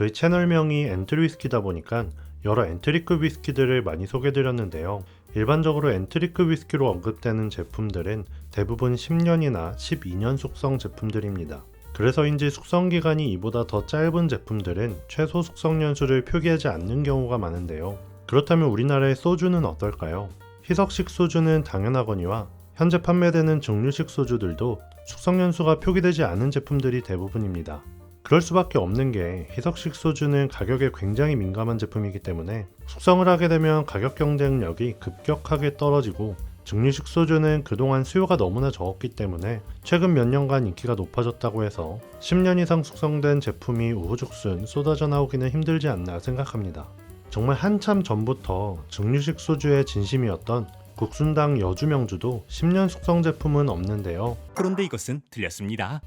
저희 채널명이 엔트리 위스키다 보니까 여러 엔트리급 위스키들을 많이 소개드렸는데요. 일반적으로 엔트리급 위스키로 언급되는 제품들은 대부분 10년이나 12년 숙성 제품들입니다. 그래서인지 숙성기간이 이보다 더 짧은 제품들은 최소 숙성 연수를 표기하지 않는 경우가 많은데요. 그렇다면 우리나라의 소주는 어떨까요? 희석식 소주는 당연하거니와 현재 판매되는 증류식 소주들도 숙성 연수가 표기되지 않은 제품들이 대부분입니다. 그럴 수밖에 없는 게 희석식 소주는 가격에 굉장히 민감한 제품이기 때문에 숙성을 하게 되면 가격 경쟁력이 급격하게 떨어지고, 증류식 소주는 그동안 수요가 너무나 적었기 때문에 최근 몇 년간 인기가 높아졌다고 해서 10년 이상 숙성된 제품이 우후죽순 쏟아져 나오기는 힘들지 않나 생각합니다. 정말 한참 전부터 증류식 소주의 진심이었던 국순당 여주명주도 10년 숙성 제품은 없는데요. 그런데 이것은 틀렸습니다.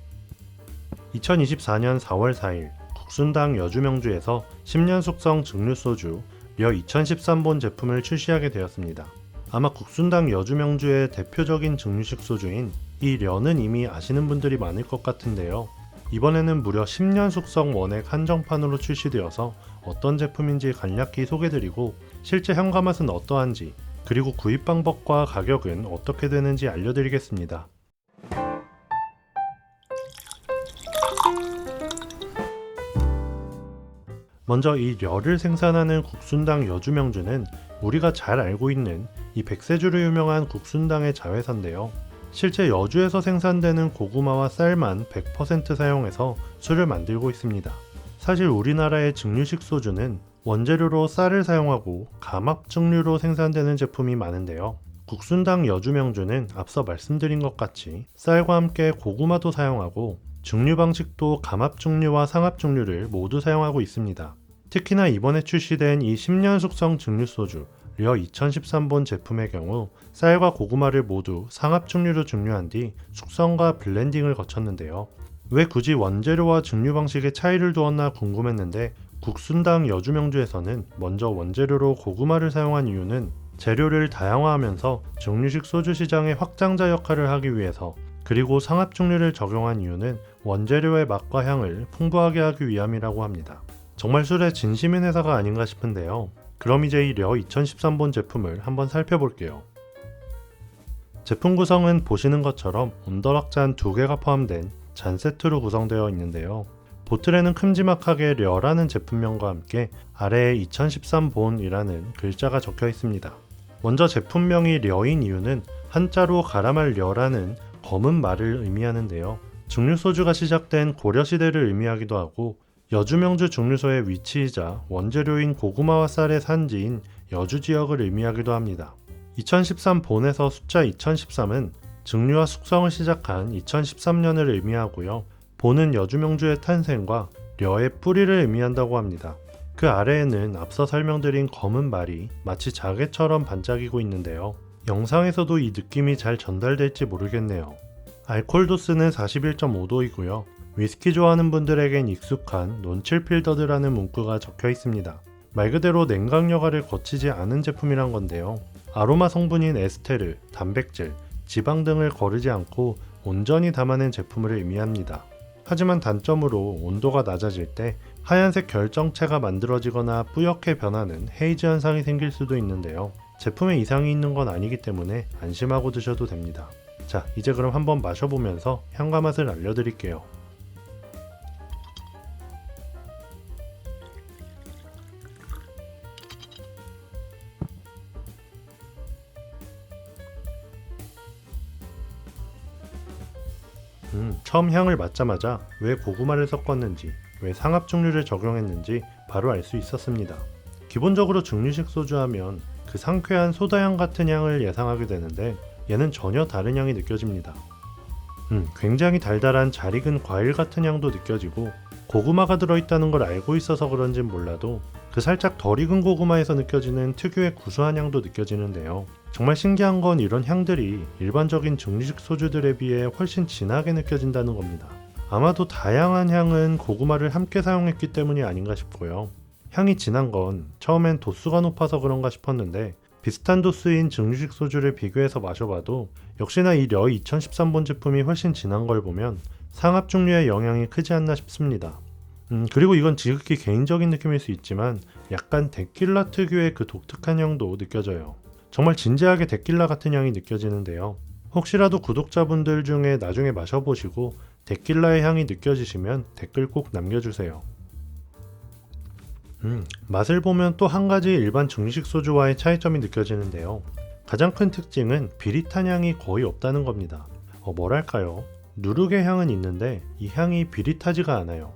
2024년 4월 4일 국순당 여주명주에서 10년 숙성 증류소주 려 2013본 제품을 출시하게 되었습니다. 아마 국순당 여주명주의 대표적인 증류식 소주인 이 려는 이미 아시는 분들이 많을 것 같은데요. 이번에는 무려 10년 숙성 원액 한정판으로 출시되어서 어떤 제품인지 간략히 소개드리고, 실제 향과 맛은 어떠한지, 그리고 구입 방법과 가격은 어떻게 되는지 알려드리겠습니다. 먼저 이 려를 생산하는 국순당 여주명주는 우리가 잘 알고 있는 이 백세주로 유명한 국순당의 자회사인데요. 실제 여주에서 생산되는 고구마와 쌀만 100% 사용해서 술을 만들고 있습니다. 사실 우리나라의 증류식 소주는 원재료로 쌀을 사용하고 감압 증류로 생산되는 제품이 많은데요. 국순당 여주명주는 앞서 말씀드린 것 같이 쌀과 함께 고구마도 사용하고, 증류 방식도 감압 증류와 상압 증류를 모두 사용하고 있습니다. 특히나 이번에 출시된 이 10년 숙성 증류 소주 려 2013본 제품의 경우 쌀과 고구마를 모두 상압 증류로 증류한 뒤 숙성과 블렌딩을 거쳤는데요. 왜 굳이 원재료와 증류 방식의 차이를 두었나 궁금했는데, 국순당 여주명주에서는 먼저 원재료로 고구마를 사용한 이유는 재료를 다양화하면서 증류식 소주 시장의 확장자 역할을 하기 위해서, 그리고 상압 증류를 적용한 이유는 원재료의 맛과 향을 풍부하게 하기 위함이라고 합니다. 정말 술에 진심인 회사가 아닌가 싶은데요. 그럼 이제 이 려 2013본 제품을 한번 살펴볼게요. 제품 구성은 보시는 것처럼 온더락잔 2개가 포함된 잔 세트로 구성되어 있는데요. 보틀에는 큼지막하게 려라는 제품명과 함께 아래에 2013본이라는 글자가 적혀 있습니다. 먼저 제품명이 려인 이유는 한자로 가라말 려라는 검은 말을 의미하는데요. 증류소주가 시작된 고려시대를 의미하기도 하고, 여주명주 증류소의 위치이자 원재료인 고구마와 쌀의 산지인 여주 지역을 의미하기도 합니다. 2013본에서 숫자 2013은 증류와 숙성을 시작한 2013년을 의미하고요. 본은 여주명주의 탄생과 려의 뿌리를 의미한다고 합니다. 그 아래에는 앞서 설명드린 검은 말이 마치 자개처럼 반짝이고 있는데요. 영상에서도 이 느낌이 잘 전달될지 모르겠네요. 알코올 도수는 41.5도이고요. 위스키 좋아하는 분들에겐 익숙한 논칠필더드라는 문구가 적혀 있습니다. 말 그대로 냉각 여과를 거치지 않은 제품이란 건데요. 아로마 성분인 에스테르, 단백질, 지방 등을 거르지 않고 온전히 담아낸 제품을 의미합니다. 하지만 단점으로 온도가 낮아질 때 하얀색 결정체가 만들어지거나 뿌옇게 변하는 헤이즈 현상이 생길 수도 있는데요. 제품에 이상이 있는 건 아니기 때문에 안심하고 드셔도 됩니다. 자, 이제 그럼 한번 마셔보면서 향과 맛을 알려드릴게요. 처음 향을 맡자마자 왜 고구마를 섞었는지, 왜 상압 증류를 적용했는지 바로 알 수 있었습니다. 기본적으로 증류식 소주 하면 그 상쾌한 소다향 같은 향을 예상하게 되는데, 얘는 전혀 다른 향이 느껴집니다. 굉장히 달달한 잘 익은 과일 같은 향도 느껴지고, 고구마가 들어있다는 걸 알고 있어서 그런진 몰라도 그 살짝 덜 익은 고구마에서 느껴지는 특유의 구수한 향도 느껴지는데요. 정말 신기한 건 이런 향들이 일반적인 증류식 소주들에 비해 훨씬 진하게 느껴진다는 겁니다. 아마도 다양한 향은 고구마를 함께 사용했기 때문이 아닌가 싶고요. 향이 진한 건 처음엔 도수가 높아서 그런가 싶었는데, 비슷한 도수인 증류식 소주를 비교해서 마셔봐도 역시나 이 려 2013본 제품이 훨씬 진한 걸 보면 상압 증류의 영향이 크지 않나 싶습니다. 그리고 이건 지극히 개인적인 느낌일 수 있지만 약간 데킬라 특유의 그 독특한 향도 느껴져요. 정말 진지하게 데킬라 같은 향이 느껴지는데요. 혹시라도 구독자분들 중에 나중에 마셔보시고 데킬라의 향이 느껴지시면 댓글 꼭 남겨주세요. 맛을 보면 또 한 가지 일반 중식 소주와의 차이점이 느껴지는데요. 가장 큰 특징은 비릿한 향이 거의 없다는 겁니다. 뭐랄까요? 누룩의 향은 있는데 이 향이 비릿하지가 않아요.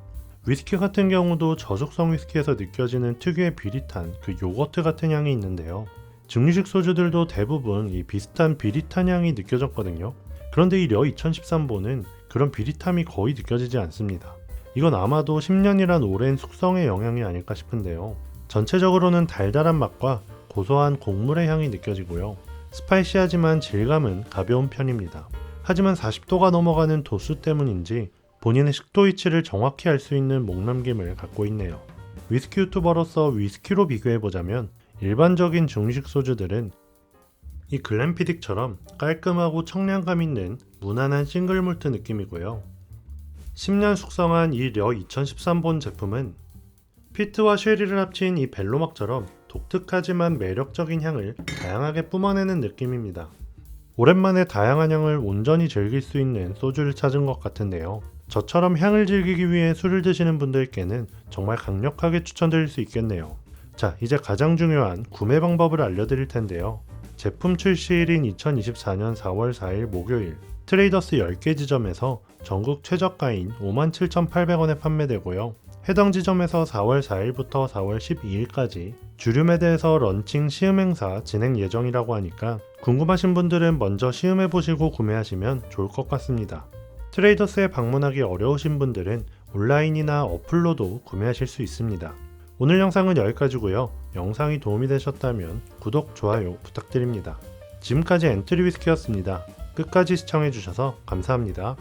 위스키 같은 경우도 저속성 위스키에서 느껴지는 특유의 비릿한 그 요거트 같은 향이 있는데요. 증류식 소주들도 대부분 이 비슷한 비릿한 향이 느껴졌거든요. 그런데 이 려 2013본은 그런 비릿함이 거의 느껴지지 않습니다. 이건 아마도 10년이란 오랜 숙성의 영향이 아닐까 싶은데요. 전체적으로는 달달한 맛과 고소한 곡물의 향이 느껴지고요. 스파이시하지만 질감은 가벼운 편입니다. 하지만 40도가 넘어가는 도수 때문인지 본인의 식도 위치를 정확히 알 수 있는 목넘김을 갖고 있네요. 위스키 유튜버로서 위스키로 비교해보자면 일반적인 중식 소주들은 이 글램피딕처럼 깔끔하고 청량감 있는 무난한 싱글몰트 느낌이고요. 10년 숙성한 이 려 2013본 제품은 피트와 쉐리를 합친 이 벨로막처럼 독특하지만 매력적인 향을 다양하게 뿜어내는 느낌입니다. 오랜만에 다양한 향을 온전히 즐길 수 있는 소주를 찾은 것 같은데요. 저처럼 향을 즐기기 위해 술을 드시는 분들께는 정말 강력하게 추천드릴 수 있겠네요. 자, 이제 가장 중요한 구매 방법을 알려드릴 텐데요. 제품 출시일인 2024년 4월 4일 목요일 트레이더스 10개 지점에서 전국 최저가인 57,800원에 판매되고요. 해당 지점에서 4월 4일부터 4월 12일까지 주류매대에서 런칭 시음 행사 진행 예정이라고 하니까 궁금하신 분들은 먼저 시음해보시고 구매하시면 좋을 것 같습니다. 트레이더스에 방문하기 어려우신 분들은 온라인이나 어플로도 구매하실 수 있습니다. 오늘 영상은 여기까지고요. 영상이 도움이 되셨다면 구독, 좋아요 부탁드립니다. 지금까지 엔트리 위스키였습니다. 끝까지 시청해주셔서 감사합니다.